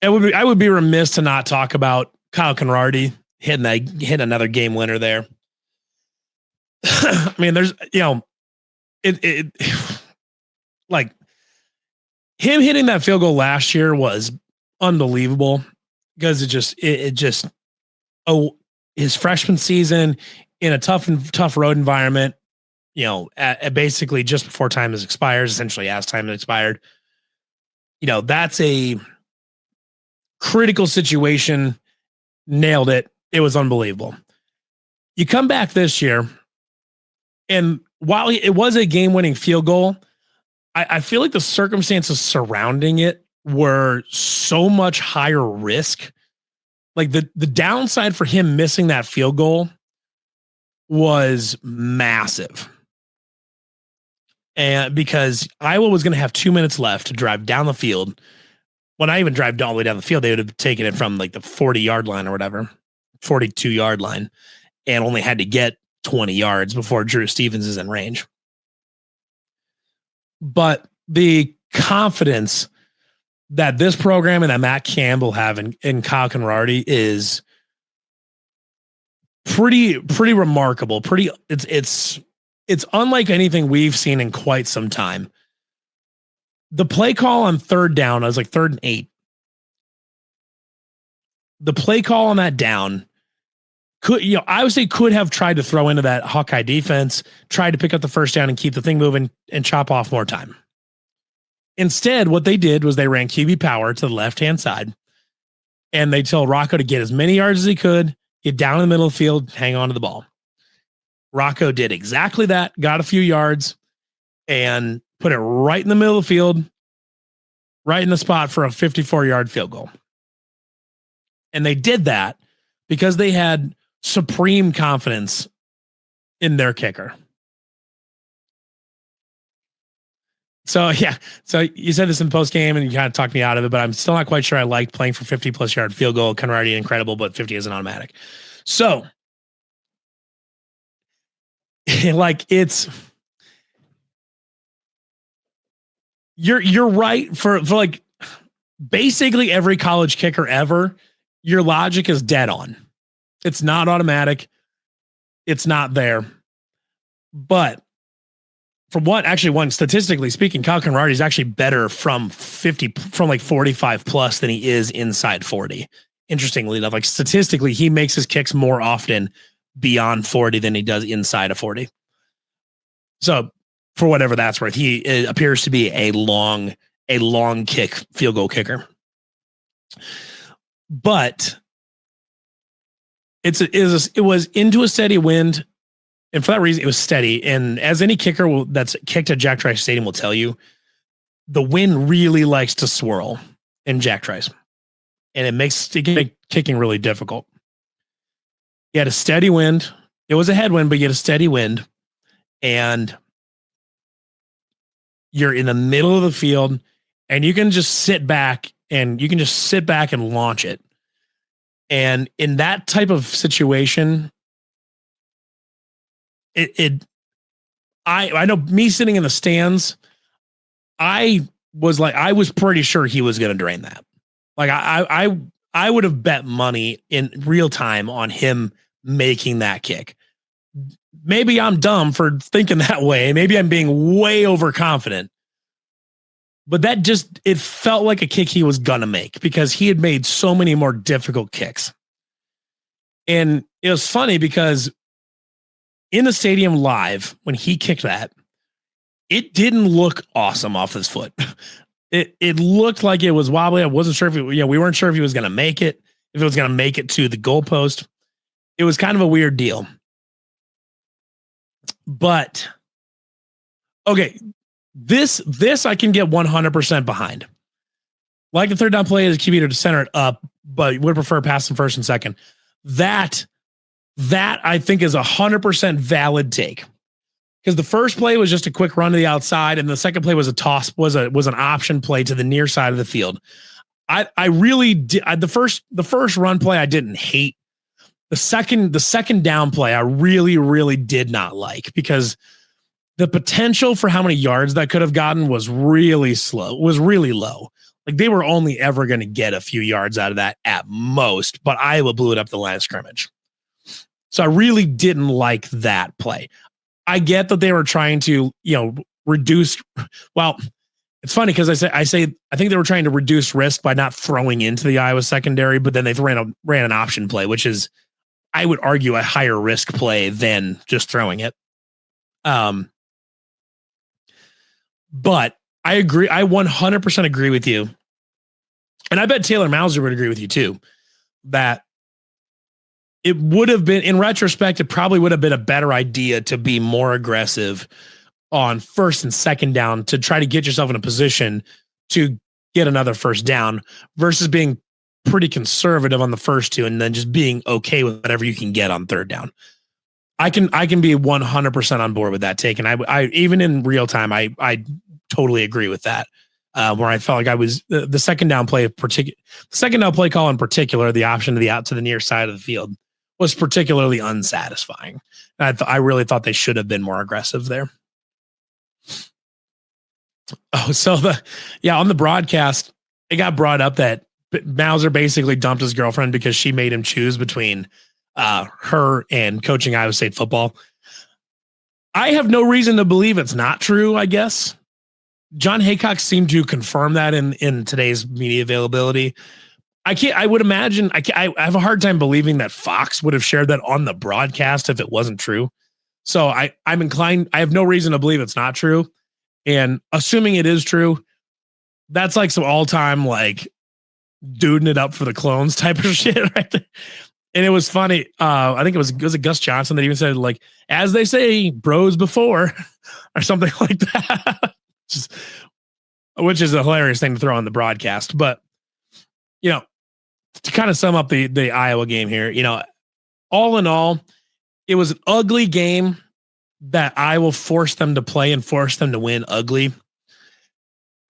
I would be remiss to not talk about Kyle Conradi hitting another game winner there. I mean, there's, it like him hitting that field goal last year was unbelievable because his freshman season in a tough road environment, at basically just before time expires, essentially as time has expired, that's a critical situation. Nailed it. It was unbelievable. You come back this year, and while it was a game-winning field goal, I feel like the circumstances surrounding it were so much higher risk. Like the downside for him missing that field goal was massive. And because Iowa was going to have 2 minutes left to drive down the field. When I even drive all the way down the field, they would have taken it from like the 40-yard line or whatever, 42-yard line, and only had to get 20 yards before Drew Stevens is in range. But the confidence that this program and that Matt Campbell have in Kyle Conradi is pretty remarkable. It's unlike anything we've seen in quite some time. The play call on third down, I was like 3rd and 8. The play call on that down I would say could have tried to throw into that Hawkeye defense, tried to pick up the first down and keep the thing moving and chop off more time. Instead, what they did was they ran QB power to the left-hand side, and they told Rocco to get as many yards as he could, get down in the middle of the field, hang on to the ball. Rocco did exactly that, got a few yards, and put it right in the middle of the field, right in the spot for a 54-yard field goal. And they did that because they had supreme confidence in their kicker. So, yeah. So you said this in post game and you kind of talked me out of it, but I'm still not quite sure I liked playing for 50-plus yard field goal. Conradi incredible, but 50 isn't automatic. So, like, you're right for like basically every college kicker ever. Your logic is dead on. It's not automatic. It's not there. But one statistically speaking, Kyle Conradi is actually better from 45 plus than he is inside 40. Interestingly enough, like statistically, he makes his kicks more often beyond 40 than he does inside of 40. So for whatever that's worth, he appears to be a long kick field goal kicker. But it was into a steady wind, and for that reason, it was steady. And as any kicker that's kicked at Jack Trice Stadium will tell you, the wind really likes to swirl in Jack Trice, and it makes kicking really difficult. You had a steady wind. It was a headwind, but you had a steady wind, and you're in the middle of the field, and you can just sit back and launch it. And in that type of situation, I know me sitting in the stands, I was pretty sure he was going to drain that. Like I would have bet money in real time on him making that kick. Maybe I'm dumb for thinking that way. Maybe I'm being way overconfident. But it felt like a kick he was going to make because he had made so many more difficult kicks. And it was funny because in the stadium live, when he kicked that, it didn't look awesome off his foot. It looked like it was wobbly. I wasn't sure we weren't sure if he was going to make it, if it was going to make it to the goalpost. It was kind of a weird deal. But, okay, this I can get 100% behind. Like the third down play is QB to center it up, but would prefer passing first and second. That I think is 100% valid take. Because the first play was just a quick run to the outside, and the second play was a toss, was an option play to the near side of the field. I really did. The first run play I didn't hate. The second down play I really, really did not like because the potential for how many yards that could have gotten was really low. Like they were only ever going to get a few yards out of that at most, but Iowa blew it up the line of scrimmage. So I really didn't like that play. I get that they were trying to, reduce. Well, it's funny because I think they were trying to reduce risk by not throwing into the Iowa secondary, but then they ran an option play, which is, I would argue, a higher risk play than just throwing it. But I agree. I 100% agree with you. And I bet Taylor Mauser would agree with you too, that it would have been, in retrospect, it probably would have been a better idea to be more aggressive on first and second down to try to get yourself in a position to get another first down versus being pretty conservative on the first two and then just being okay with whatever you can get on third down. I can be 100% on board with that take. And I even in real time, I totally agree with that. Where I felt like I was the second down play call in particular, the option to the out to the near side of the field was particularly unsatisfying. I really thought they should have been more aggressive there. Oh, so on the broadcast, it got brought up that Mauser basically dumped his girlfriend because she made him choose between her and coaching Iowa State football. I have no reason to believe it's not true, I guess. John Haycock seemed to confirm that in today's media availability. I would imagine, I have a hard time believing that Fox would have shared that on the broadcast if it wasn't true. So I'm inclined, I have no reason to believe it's not true. And assuming it is true, that's like some all-time like duding it up for the clones type of shit right there. And it was funny. I think it was Gus Johnson that even said, like, as they say, bros before, or something like that. Which is a hilarious thing to throw on the broadcast. But, to kind of sum up the Iowa game here, all in all, it was an ugly game that Iowa forced them to play and forced them to win ugly.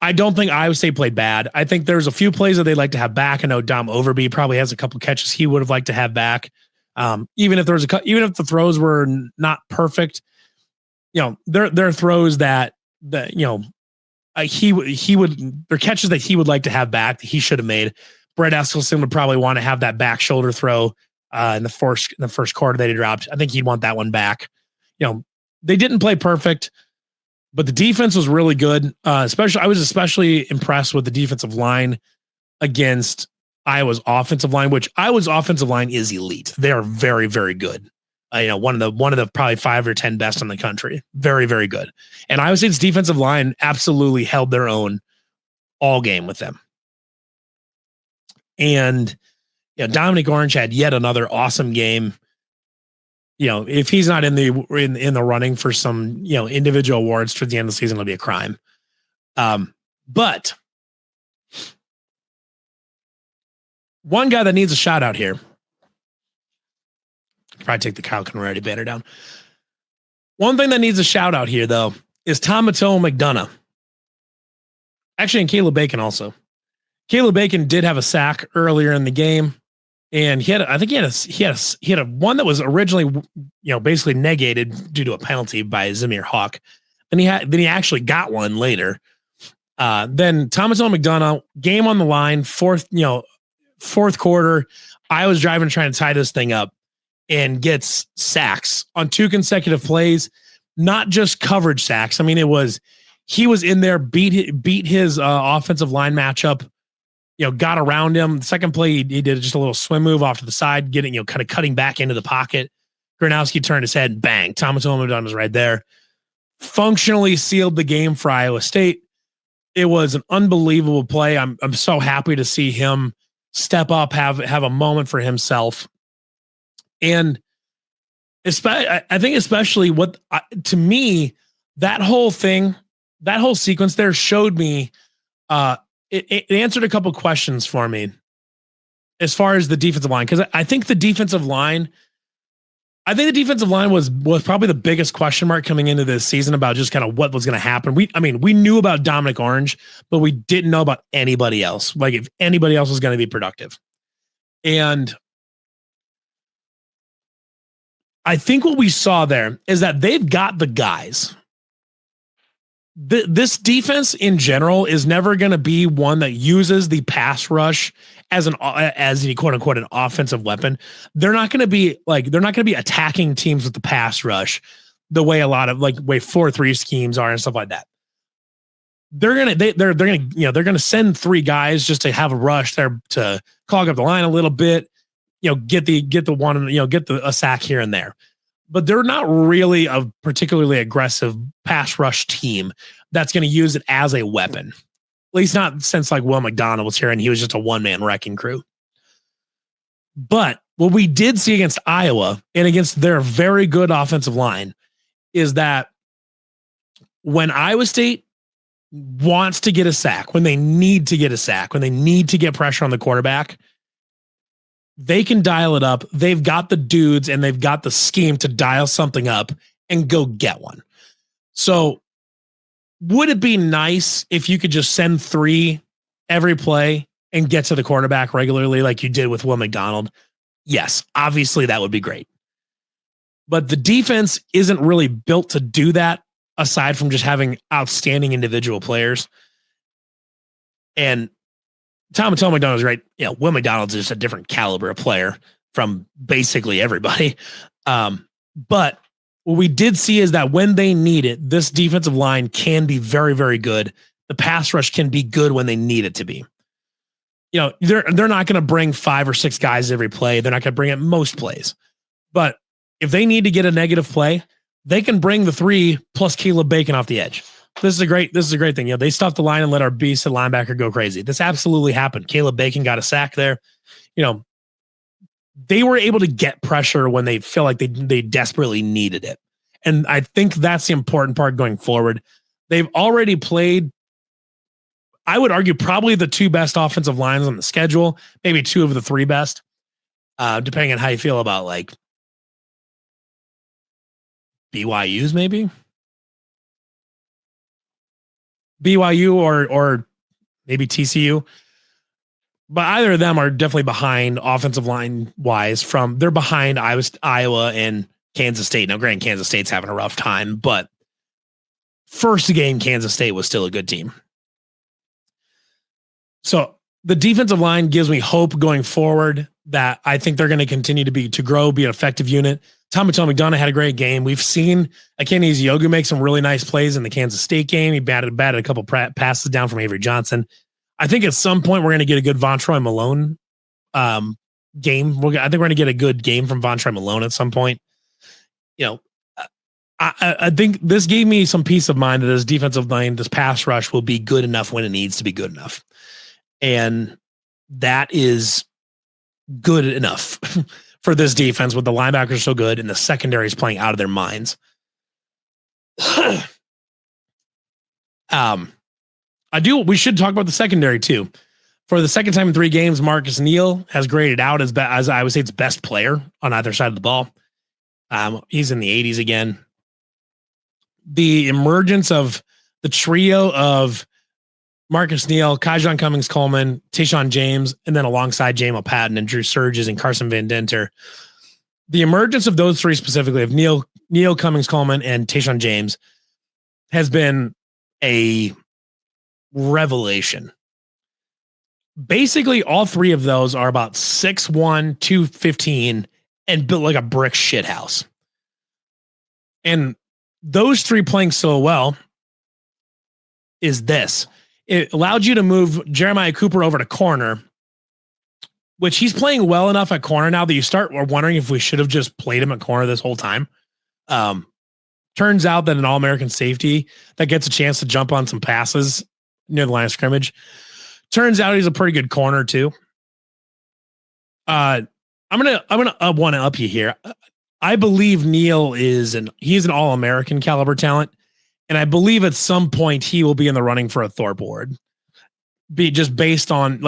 I don't think Iowa State played bad. I think there's a few plays that they'd like to have back. I know Dom Overby probably has a couple catches he would have liked to have back. Even if the throws were not perfect, they're throws that he would, they're catches that he would like to have back that he should have made. Brett Eskelson would probably want to have that back shoulder throw in the first quarter that he dropped. I think he'd want that one back. They didn't play perfect, but the defense was really good. I was especially impressed with the defensive line against Iowa's offensive line, which Iowa's offensive line is elite. They are very, very good. One of the probably 5 or 10 best in the country. Very, very good. And Iowa State's defensive line absolutely held their own all game with them. And Dominic Orange had yet another awesome game. If he's not in the running for some, individual awards towards the end of the season, it'll be a crime. But one guy that needs a shout out here, probably take the Kyle Conradi banner down. One thing that needs a shout out here, though, is Tomato McDonough. Actually, and Caleb Bacon also. Caleb Bacon did have a sack earlier in the game. And he had a one that was originally, basically negated due to a penalty by Zamir Hawk. Then he actually got one later. Then Tomato McDonough, game on the line, fourth quarter. I was driving trying to tie this thing up and gets sacks on 2 consecutive plays, not just coverage sacks. I mean, he was in there, beat his offensive line matchup. Got around him. The second play, he did just a little swim move off to the side, getting, kind of cutting back into the pocket. Gronowski turned his head and bang. Tomato McDonough was right there. Functionally sealed the game for Iowa State. It was an unbelievable play. I'm so happy to see him step up, have a moment for himself. And I think especially to me, that whole sequence there showed me, it answered a couple questions for me as far as the defensive line. Cause I think the defensive line was probably the biggest question mark coming into this season about just kind of what was going to happen. We knew about Dominic Orange, but we didn't know about anybody else. Like if anybody else was going to be productive. And I think what we saw there is that they've got the guys. This defense in general is never going to be one that uses the pass rush as a quote unquote an offensive weapon. They're not going to be attacking teams with the pass rush the way a lot of way 4-3 schemes are and stuff like that. They're gonna send three guys just to have a rush there to clog up the line a little bit, get the one, get a sack here and there. But they're not really a particularly aggressive pass rush team that's going to use it as a weapon. At least not since Will McDonald was here and he was just a one-man wrecking crew. But what we did see against Iowa and against their very good offensive line is that when Iowa State wants to get a sack, when they need to get a sack, when they need to get pressure on the quarterback, they can dial it up. They've got the dudes and they've got the scheme to dial something up and go get one. So would it be nice if you could just send three every play and get to the quarterback regularly like you did with Will McDonald? Yes, obviously that would be great. But the defense isn't really built to do that aside from just having outstanding individual players. And Tom McDonald's right. Yeah, Will McDonald's is just a different caliber of player from basically everybody. But what we did see is that when they need it, this defensive line can be very, very good. The pass rush can be good when they need it to be. They're not going to bring 5 or 6 guys every play. They're not going to bring it most plays. But if they need to get a negative play, they can bring the 3 plus Caleb Bacon off the edge. This is a great thing. They stuffed the line and let our beast at linebacker go crazy. This absolutely happened. Caleb Bacon got a sack there. They were able to get pressure when they feel like they desperately needed it. And I think that's the important part going forward. They've already played, I would argue, probably the 2 best offensive lines on the schedule, maybe 2 of the 3 best, depending on how you feel about BYU's maybe. BYU or maybe TCU. But either of them are definitely behind offensive line wise they're behind Iowa and Kansas State. Now, granted, Kansas State's having a rough time, but first game, Kansas State was still a good team. So the defensive line gives me hope going forward that I think they're going to continue to grow, be an effective unit. Tom McDonough had a great game. We've seen Akeni Eziogu make some really nice plays in the Kansas State game. He batted a couple passes down from Avery Johnson. I think at some point we're going to get a good Vontroy Malone game. I think we're going to get a good game from Vontroy Malone at some point. I think this gave me some peace of mind that this defensive line, this pass rush will be good enough when it needs to be good enough. And that is good enough for this defense with the linebackers so good and the secondary is playing out of their minds. We should talk about the secondary too. For the second time in 3 games, Marcus Neal has graded out as I would say its best player on either side of the ball. He's in the 80s again. The emergence of the trio of Marcus Neal, Kyjon Cummings-Coleman, Tayshaun James, and then alongside Jamal Patton and Drew Surges and Carson Van Denter. The emergence of those 3 specifically, of Neal Cummings-Coleman, and Tayshaun James, has been a revelation. Basically, all 3 of those are about 6'1", 215, and built like a brick shit house. And those 3 playing so well is this. It allowed you to move Jeremiah Cooper over to corner, which he's playing well enough at corner now that you start wondering if we should have just played him at corner this whole time. Turns out that an All-American safety that gets a chance to jump on some passes near the line of scrimmage. Turns out he's a pretty good corner too. I'm gonna want to up you here. I believe Neal he's an All-American caliber talent. And I believe at some point he will be in the running for a Thorpe Award. Be just based on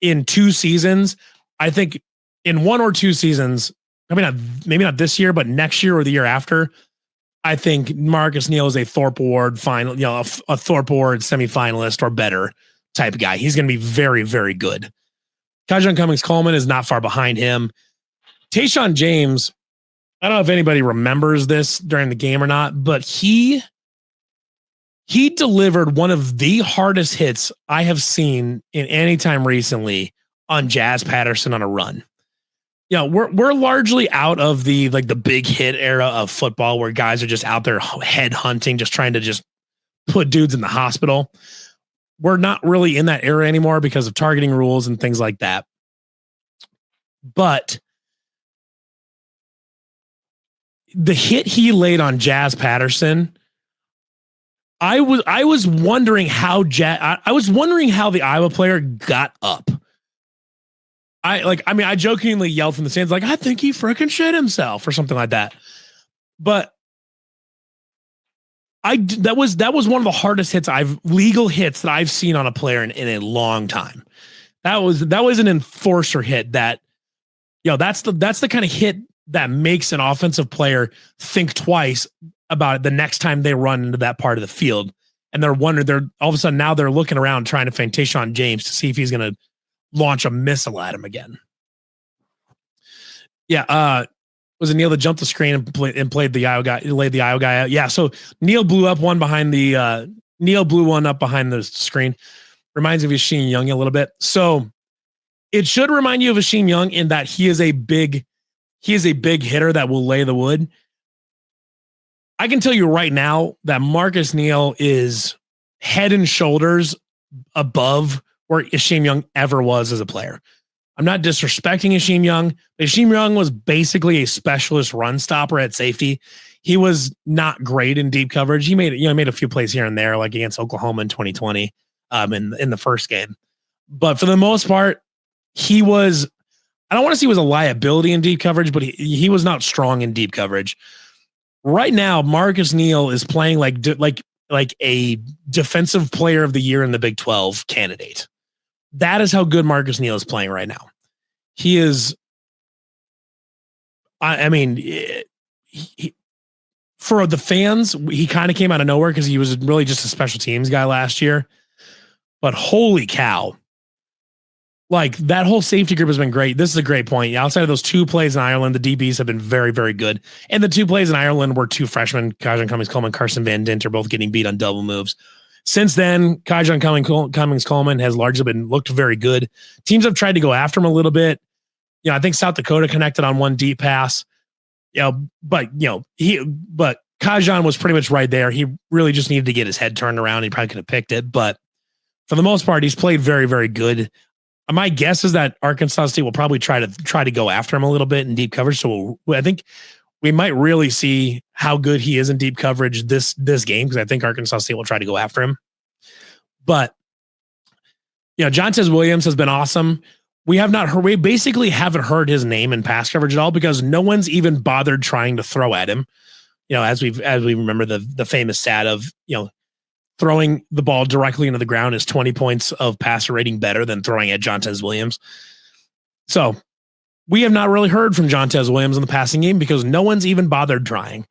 in 2 seasons. I think in 1 or 2 seasons, maybe not this year, but next year or the year after, I think Marcus Neal is a Thorpe Award final, a Thorpe Award semifinalist or better type of guy. He's going to be very, very good. Kyjon Cummings-Coleman is not far behind him. Tayshaun James, I don't know if anybody remembers this during the game or not, but he He delivered one of the hardest hits I have seen in any time recently on Jazz Patterson on a run. You know, we're largely out of the big hit era of football where guys are just out there head hunting, just trying to just put dudes in the hospital. We're not really in that era anymore because of targeting rules and things like that. But the hit he laid on Jazz Patterson, I was wondering how I was wondering how the Iowa player got up. I jokingly yelled from the stands, like, I think he freaking shit himself or something like that. But that was one of the hardest legal hits that I've seen on a player in a long time. That was an enforcer hit that, that's the kind of hit that makes an offensive player think twice about it the next time they run into that part of the field. And they're all of a sudden now they're looking around trying to find Tayshaun James to see if he's going to launch a missile at him again. Yeah. Was it Neil that jumped the screen and played the Iowa guy, laid the Iowa guy out? Yeah. So Neil blew up one behind Neil blew one up behind the screen. Reminds me of Yasheen Young a little bit. So it should remind you of Yasheen Young in that he is a big hitter that will lay the wood. I can tell you right now that Marcus Neal is head and shoulders above where Yasheen Young ever was as a player. I'm not disrespecting Yasheen Young. Yasheen Young was basically a specialist run stopper at safety. He was not great in deep coverage. He made a few plays here and there, like against Oklahoma in 2020, in the first game. But for the most part, he was. I don't want to say he was a liability in deep coverage, but he was not strong in deep coverage. Right now, Marcus Neal is playing like a defensive player of the year in the Big 12 candidate. That is how good Marcus Neal is playing right now. He is. For the fans, he kind of came out of nowhere because he was really just a special teams guy last year. But holy cow. Like, that whole safety group has been great. This is a great point. Outside of those two plays in Ireland, the DBs have been very, very good. And the two plays in Ireland were two freshmen, Kajan Cummings-Coleman, Carson Van Dint, are both getting beat on double moves. Since then, Kajan Cummings-Coleman has largely looked very good. Teams have tried to go after him a little bit. I think South Dakota connected on one deep pass. But Kajan was pretty much right there. He really just needed to get his head turned around. He probably could have picked it. But for the most part, he's played very, very good. My guess is that Arkansas State will probably try to go after him a little bit in deep coverage. So I think we might really see how good he is in deep coverage this game, because I think Arkansas State will try to go after him. But Jontez Williams has been awesome. We basically haven't heard his name in pass coverage at all because no one's even bothered trying to throw at him. As we remember the famous stat of throwing the ball directly into the ground is 20 points of passer rating better than throwing at Jontez Williams. So we have not really heard from Jontez Williams in the passing game because no one's even bothered trying.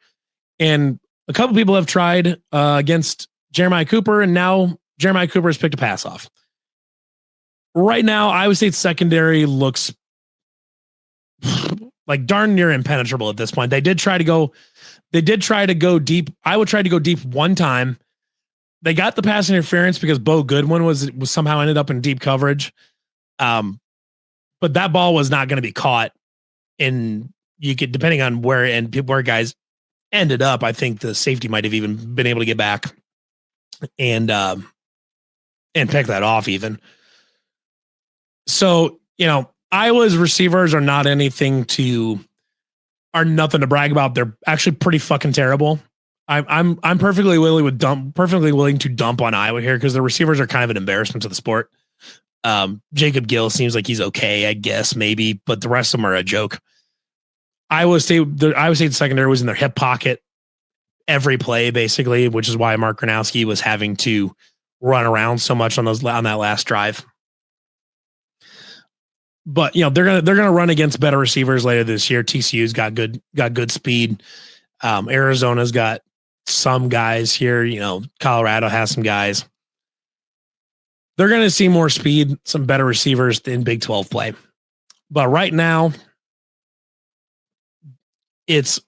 And a couple people have tried against Jeremiah Cooper, and now Jeremiah Cooper has picked a pass off. Right now, Iowa State's secondary looks like darn near impenetrable at this point. They did try to go deep. Iowa tried to go deep one time. They got the pass interference because Bo Goodwin was somehow ended up in deep coverage. But that ball was not going to be caught. And you could, depending on where guys ended up, I think the safety might have even been able to get back and pick that off even. So, Iowa's receivers are nothing to brag about. They're actually pretty fucking terrible. I'm perfectly willing to dump on Iowa here because the receivers are kind of an embarrassment to the sport. Jacob Gill seems like he's okay, I guess, maybe, but the rest of them are a joke. Iowa State secondary was in their hip pocket every play, basically, which is why Mark Gronowski was having to run around so much on that last drive. But they're gonna run against better receivers later this year. TCU's got good speed. Arizona's got some guys here. Colorado has some guys. They're going to see more speed, some better receivers in Big 12 play. But right now, it's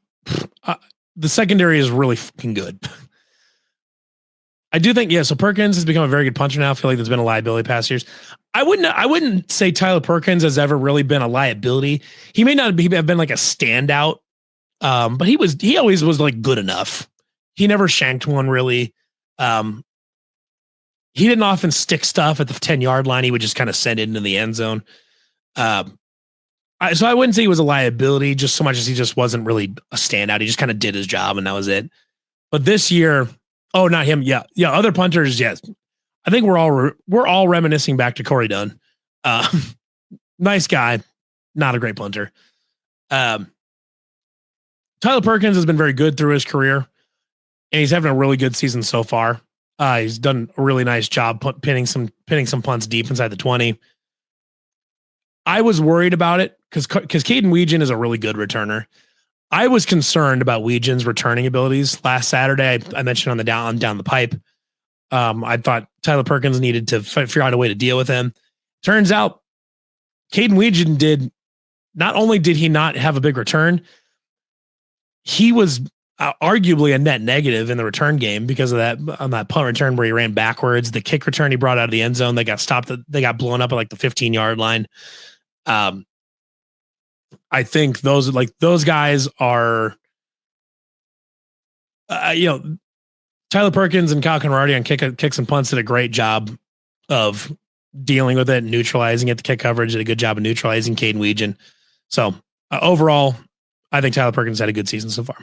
the secondary is really fucking good. I do think, yeah. So Perkins has become a very good punter now. I feel like there's been a liability past years. I wouldn't say Tyler Perkins has ever really been a liability. He may not have been like a standout, but he always was like good enough. He never shanked one really. Um, he didn't often stick stuff at the 10-yard line. He would just kind of send it into the end zone. Um, so I wouldn't say he was a liability just so much as he just wasn't really a standout. He just kind of did his job and that was it. But this year, oh, not him. Yeah. Yeah. Other punters. Yes. I think we're all reminiscing back to Corey Dunn. Uh, nice guy. Not a great punter. Um, Tyler Perkins has been very good through his career and he's having a really good season so far. He's done a really nice job pinning some punts deep inside the 20. I was worried about it because Caden Weegan is a really good returner. I was concerned about Weegan's returning abilities last Saturday. I mentioned on the down the pipe. I thought Tyler Perkins needed to figure out a way to deal with him. Turns out, Caden Weegan did. Not only did he not have a big return, he was arguably a net negative in the return game because of that on that punt return where he ran backwards. The kick return he brought out of the end zone, they got stopped. They got blown up at like the 15-yard line. I think those guys are, Tyler Perkins and Kyle Conradi on kicks and punts did a great job of dealing with it, and neutralizing it. The kick coverage did a good job of neutralizing Caden Weegan. So overall, I think Tyler Perkins had a good season so far.